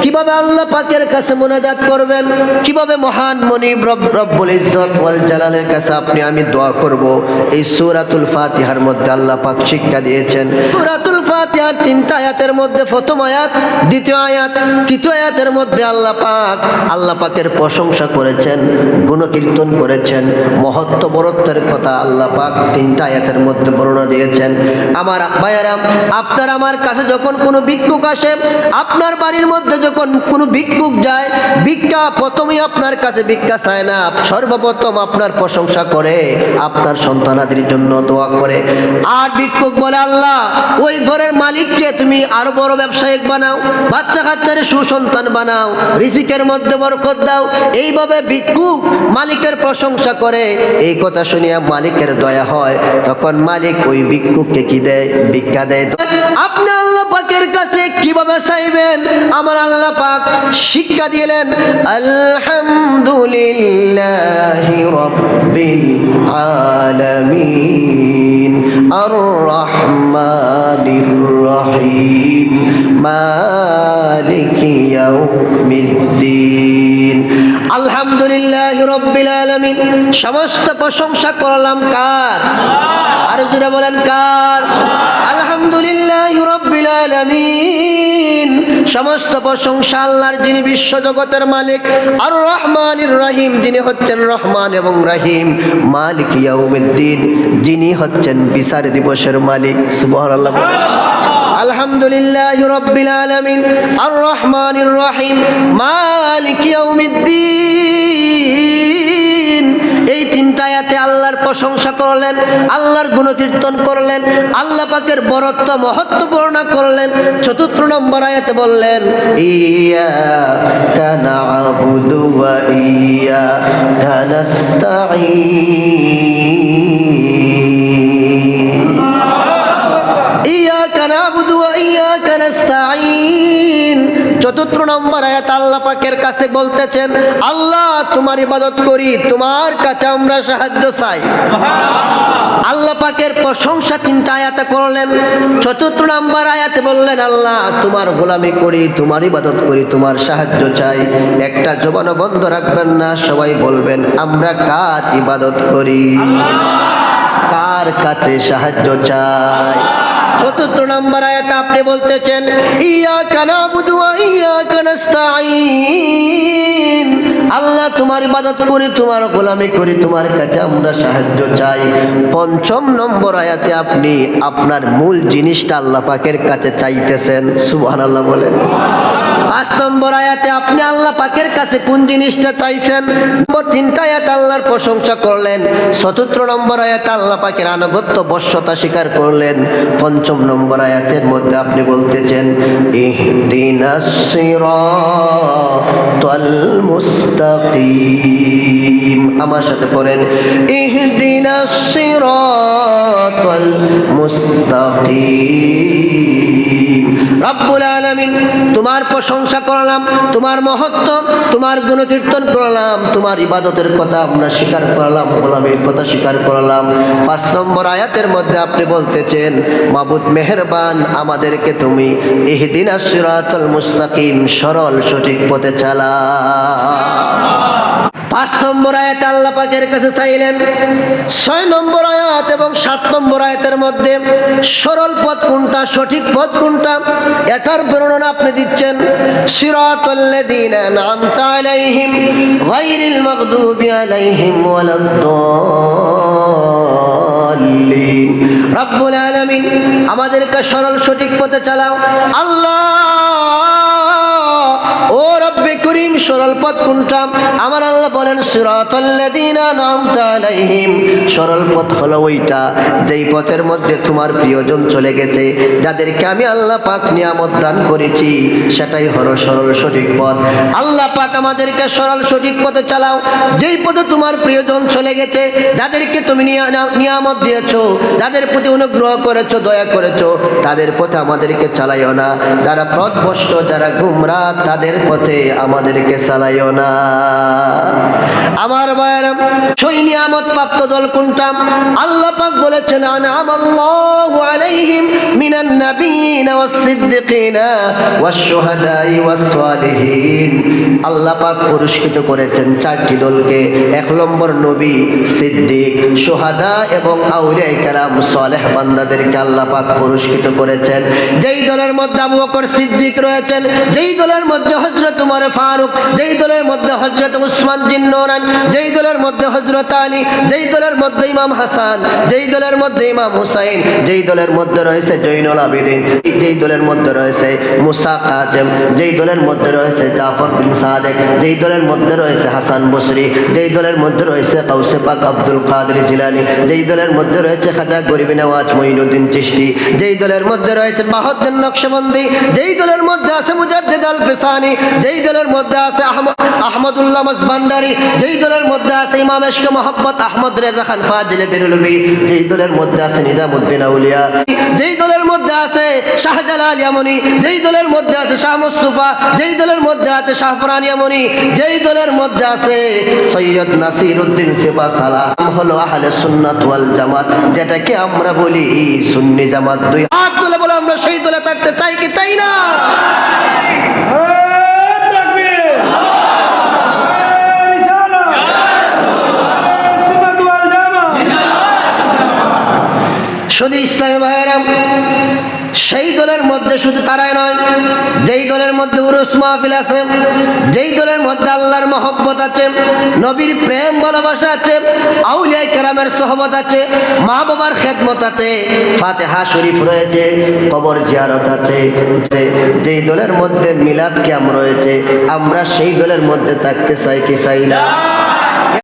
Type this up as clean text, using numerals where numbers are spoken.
কিভাবে আল্লাহ পাকের কাছে মুনাজাত করবেন, কিভাবে মহান মুনিব রব্বুল ইজ্জত ওয়াল জালালের কাছে আপনি আমি দোয়া করব, এই সূরাতুল ফাতিহার মধ্যে আল্লাহ পাক শিক্ষা দিয়েছেন। সূরাতুল ফাতিহার 3টা আয়াতের মধ্যে প্রথম আয়াত, দ্বিতীয় আয়াত, তৃতীয় আয়াতের মধ্যে আল্লাহ পাকের প্রশংসা করেছেন, গুণকীর্তন করেছেন, মহত্ব বরত্বের কথা আল্লাহ পাক 3টা আয়াতের মধ্যে বর্ণনা দিয়েছেন। আমার ভাইয়েরা, আপনার আমার কাছে যখন কোনো ভিক্ষুক আসে, আপনার বাড়ির মধ্যে যখন কোনো ভিক্ষুক যায়, ভিক্ষা প্রথমেই আপনার কাছে ভিক্ষা চায় না, সর্বপ্রথম আপনার প্রশংসা করে, আপনার সন্তানাদের জন্য দোয়া করে। আর ভিক্ষুক বলে, আল্লাহ ওই ঘরের মালিককে তুমি আরো বড় ব্যবসায়িক বানাও, বাচ্চা কাচ্চারে সুসন্তান বানাও, রিজিকের মধ্যে বরকত দাও। এইভাবে ভিক্ষুক মালিকের প্রশংসা করে। এই কথা শুনিয়া মালিকের দয়া হয়, তখন মালিক ওই ভিক্ষুককে কি দেয়? ভিক্ষা দেয়। আপনি আল্লাহ পাকের কাছে কিভাবে চাইবেন, আমার আল্লাহ পাক শিক্ষা দিলেন, আলহামদুলিল্লাহি রাব্বিল আলামিন আর রহমানির রহিম মালিকি ইয়াউমিদ্দিন। আলহামদুলিল্লাহি রাব্বিল আলামিন, সমস্ত প্রশংসা করলাম কার? আর জোরে বলেন কার? আলহামদুলিল্লাহি রাব্বিল আলামিন, সমস্ত প্রশংসা আল্লাহর, যিনি বিশ্ব জগতের মালিক। আর রহমানির রহিম, যিনি হচ্ছেন রহমান এবং রহিম। মালিক ইয়াউমিদ্দিন, যিনি হচ্ছেন বিচার দিবসের মালিক। সুবহানাল্লাহ। আলহামদুলিল্লাহি রাব্বিল আলামিন আর রহমানির রহিম মালিক ইয়াউমিদ্দিন। এই 3টা আয়াতে আল্লাহর প্রশংসা করলেন, আল্লাহর গুণকীর্তন করলেন, আল্লাহ পাকের বরত্ব মহত্ব বর্ণনা করলেন। 4 নম্বর আয়াতে বললেন, ইয়্যাকা না'বুদু ওয়া ইয়্যাকা নাস্তাঈন। ইয়্যাকা না'বুদু ওয়া ইয়্যাকা নাস্তাঈন। 4 নম্বর আয়াত আল্লাহ পাকের কাছে বলতেছেন, আল্লাহ তোমার ইবাদত করি, তোমার কাছে আমরা সাহায্য চাই। আল্লাহ পাকের প্রশংসা 3টা আয়াতে করলেন। 4 নম্বর আয়াতে বললেন, আল্লাহ তোমার গোলামি করি, তোমার ইবাদত করি, তোমার সাহায্য চাই। একটা জবানও বন্ধ রাখবেন না, সবাই বলবেন আমরা কার ইবাদত করি, কার কাছে সাহায্য চাই। 4 নম্বর আয়াতে আপনি বলতেছেন, ইয়্যাকা না'বুদু ওয়া ইয়্যাকা নাস্তাঈন। আল্লাহ তোমার ইবাদত করি, তোমার গোলামি করি, তোমার কাছে আমরা সাহায্য চাই। 5 নম্বর আয়াতে আপনি আপনার মূল জিনিসটা আল্লাহ পাকের কাছে চাইতেছেন। সুবহানাল্লাহ বলেন। 5 নম্বর আয়াতে আপনি আল্লাহ পাকের কাছে কোন জিনিসটা চাইছেন? 3টা আয়াত আল্লাহর প্রশংসা করলেন। 4 নম্বর আয়াতে আল্লাহ পাকের আনুগত্য বশ্যতা স্বীকার করলেন। 5 নম্বর আয়াতের মধ্যে আপনি বলতেছেন, ইহদিনাস সিরাতাল মুস্তাকিম। আমার সাথে পড়েন, ইহদিনাস সিরাতাল মুস্তাকিম। রব্বুল আলামিন, তোমার প্রশংসা করলাম, তোমার মহত্ব, তোমার গুণকীর্তন করলাম, তোমার ইবাদতের কথা আমরা স্বীকার করলাম, গোলামীর কথা স্বীকার করলাম। 5 নম্বর আয়াতের মধ্যে আপনি বলতেছেন, মাবুদ মেহেরবান, আমাদেরকে তুমি ইহদিনাস সিরাতাল মুস্তাকিম, সরল সঠিক পথে চালাও। 5 নম্বর আয়াতে আল্লাহ পাকের কাছে চাইলেন। 6 নম্বর আয়াত এবং 7 নম্বর আয়াতের মধ্যে সরল পথ কোনটা, সঠিক পথ কোনটা, এটার বর্ণনা আপনি দিচ্ছেন। সিরাতাল্লাযীনা আন'আমতা আলাইহিম গায়রিল মাগদুবি আলাইহিম ওয়ালাদ-দাল্লিন। রব্বুল আলামিন, আমাদেরকে সরল সঠিক পথে চালাও। আল্লাহ ও রব্বে করিম, সরল পথ কোনটা? আমার আল্লাহ বলেন, সিরাতাল্লাযীনা আন'আমতা আলাইহিম, সরল পথ হলো ওইটা যেই পথের মধ্যে তোমার প্রিয়জন চলে গেছে, যাদেরকে আমি আল্লাহ পাক নিয়ামত দান করেছি, সেটাই হলো সরল সঠিক পথ। আল্লাহ পাক আমাদেরকে সরল সঠিক পথে চালাও। যেই পথে তোমার প্রিয়জন চলে গেছে, যাদেরকে তুমি নিয়ামত দিয়েছো, যাদের প্রতি অনুগ্রহ করেছো, দয়া করেছো, তাদের পথে আমাদেরকে চালাইও না। যারা পথভ্রষ্ট, যারা গুমরাহ, তাদের পথে আমাদের আমাদেরকে চালাইও না। আমার ভাইয়েরা, সেই নিয়ামত প্রাপ্ত দল কোনটা? আল্লাহ পাক বলেছেন আনআমাল্লাহু আলাইহিম মিনান নাবিয়িনা ওয়াস সিদ্দিকিনা ওয়াশ শুহাদাই ওয়াস সালিহিন। আল্লাহ পাক পুরস্কৃত করেছেন চারটি দলকে। এক নম্বর নবী, সিদ্দিক, শুহাদা এবং আউলিয়া কেরাম সালেহ বান্দাদেরকে আল্লাহ পাক পুরস্কৃত করেছেন। যেই দলের মধ্যে আবু বকর সিদ্দিক রয়েছেন, যেই দলের মধ্যে হযরত ওমর ফারুক, যেই দলের মধ্যে হযরত উসমান জিন্নুরান, যেই দলের মধ্যে হযরত আলী, যেই দলের মধ্যে ইমাম হাসান, যেই দলের মধ্যে ইমাম হুসাইন, যেই দলের মধ্যে রয়েছে জৈনুল আবিদিন, যেই দলের মধ্যে রয়েছে মুসা কাজেম, যেই দলের মধ্যে রয়েছে জাফর বিন সাদেক, যেই দলের মধ্যে রয়েছে হাসান বসরি, যেই দলের মধ্যে রয়েছে গাউসে পাক আব্দুল কাদের জিলানী, যেই দলের মধ্যে রয়েছে খাজা গরিব নওয়াজ মঈনুদ্দিন চিশতি, যেই দলের মধ্যে রয়েছে বাহাউদ্দিন নকশবন্দি, যেই দলের মধ্যে আছে মুজাদ্দিদ আল ফিসানি, যেই দলের মধ্যে আছে আহমদুল্লাহ মাসবান্ডারি, যেই দলের মধ্যে আছে ইমাম ইশকে মোহাম্মদ আহমদ রেজা খান ফাজিল বেরলভী, যেই দলের মধ্যে আছে নিজামউদ্দিন আউলিয়া, যেই দলের মধ্যে আছে শাহজালাল ইয়ামানি, যেই দলের মধ্যে আছে শাহ মুস্তাফা, যেই দলের মধ্যে আছে শাহফরান ইয়ামানি, যেই দলের মধ্যে আছে সৈয়দ নাসিরউদ্দিন সিপাহসালাহ, হলো আহলে সুন্নাত ওয়াল জামাত, যেটাকে আমরা বলি সুন্নি জামাত। দুই হাত তুলে বলে আমরা সেই দলে থাকতে চাই কি চাই না? শুধু ইসলামী ভাইয়েরা, সেই দলের মধ্যে শুধু তারাই নয়, যেই দলের মধ্যে উরুস মাহফিল আছে, যেই দলের মধ্যে আল্লাহর মহব্বত আছে, নবীর প্রেম ভালোবাসা আছে, আউলিয়া কেরামের সোহবত আছে, মা বাবার খেদমত আছে, ফাতিহা শরীফ রয়েছে, কবর জিয়ারত আছে, যেই দলের মধ্যে মিলাদ কিয়াম রয়েছে, আমরা সেই দলের মধ্যে থাকতে চাই কি চাই না?